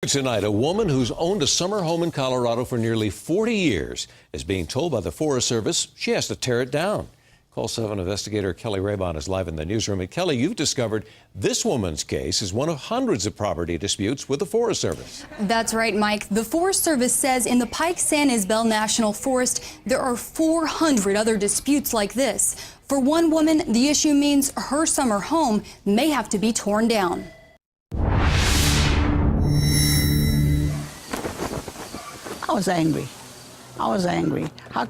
Tonight, a woman who's owned a summer home in Colorado for nearly 40 years is being told by the Forest Service she has to tear it down. Call 7 investigator Kelly Raybon is live in the newsroom. And Kelly, you've discovered this woman's case is one of hundreds of property disputes with the Forest Service. That's right, Mike. The Forest Service says in the Pike San Isabel National Forest, there are 400 other disputes like this. For one woman, the issue means her summer home may have to be torn down. I was angry. How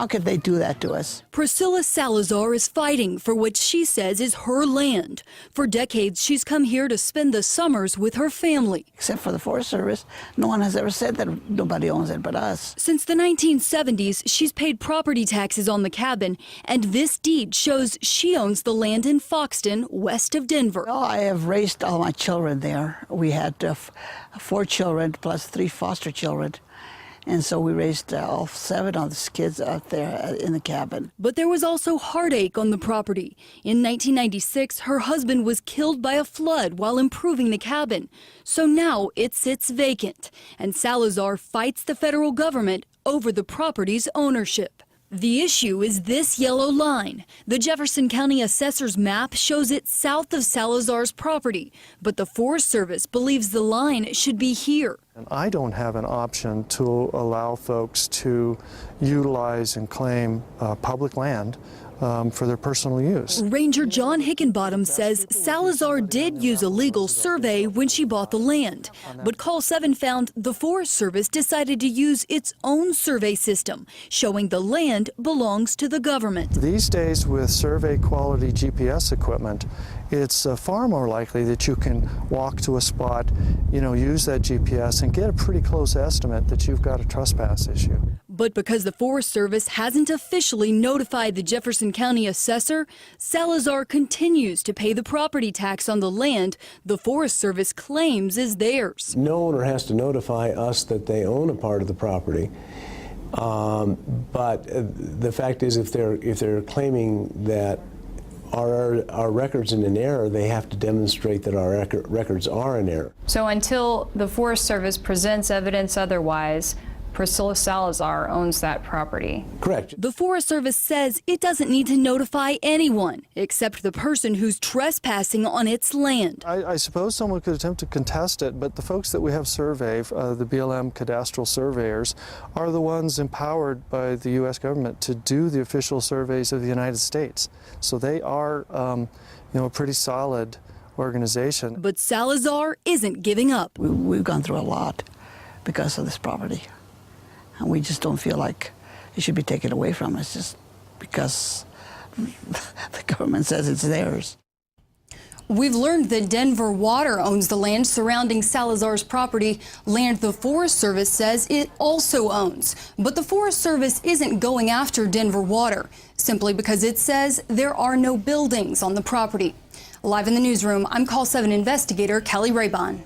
could they do that to us? Priscilla Salazar is fighting for what she says is her land. For decades, she's come here to spend the summers with her family. Except for the Forest Service, no one has ever said that nobody owns it but us. Since the 1970s, she's paid property taxes on the cabin, and this deed shows she owns the land in Foxton, west of Denver. Well, I have raised all my children there. We had 4 children plus 3 foster children. And so we raised all 7 of these kids out there in the cabin. But there was also heartache on the property. In 1996, her husband was killed by a flood while improving the cabin. So now it sits vacant, and Salazar fights the federal government over the property's ownership. The issue is this yellow line. The Jefferson County Assessor's map shows it south of Salazar's property, but the Forest Service believes the line should be here. And I don't have an option to allow folks to utilize and claim public land for their personal use. Ranger John Hickenbottom says Salazar did use a legal survey when she bought the land, but Call 7 found the Forest Service decided to use its own survey system, showing the land belongs to the government. These days, with survey quality GPS equipment, it's far more likely that you can walk to a spot, use that GPS and get a pretty close estimate that you've got a trespass issue. But because the Forest Service hasn't officially notified the Jefferson County Assessor, Salazar continues to pay the property tax on the land the Forest Service claims is theirs. No owner has to notify us that they own a part of the property. But the fact is, if they're claiming that our records in an error, they have to demonstrate that our records are in error. So until the Forest Service presents evidence otherwise, Priscilla Salazar owns that property. Correct. The Forest Service says it doesn't need to notify anyone except the person who's trespassing on its land. I suppose someone could attempt to contest it, but the folks that we have survey, the BLM cadastral surveyors, are the ones empowered by the U.S. government to do the official surveys of the United States. So they are, a pretty solid organization. But Salazar isn't giving up. We've gone through a lot because of this property. And we just don't feel like it should be taken away from us just because the government says it's theirs. We've learned that Denver Water owns the land surrounding Salazar's property, land the Forest Service says it also owns. But the Forest Service isn't going after Denver Water, simply because it says there are no buildings on the property. Live in the newsroom, I'm Call 7 investigator Kelly Raybon.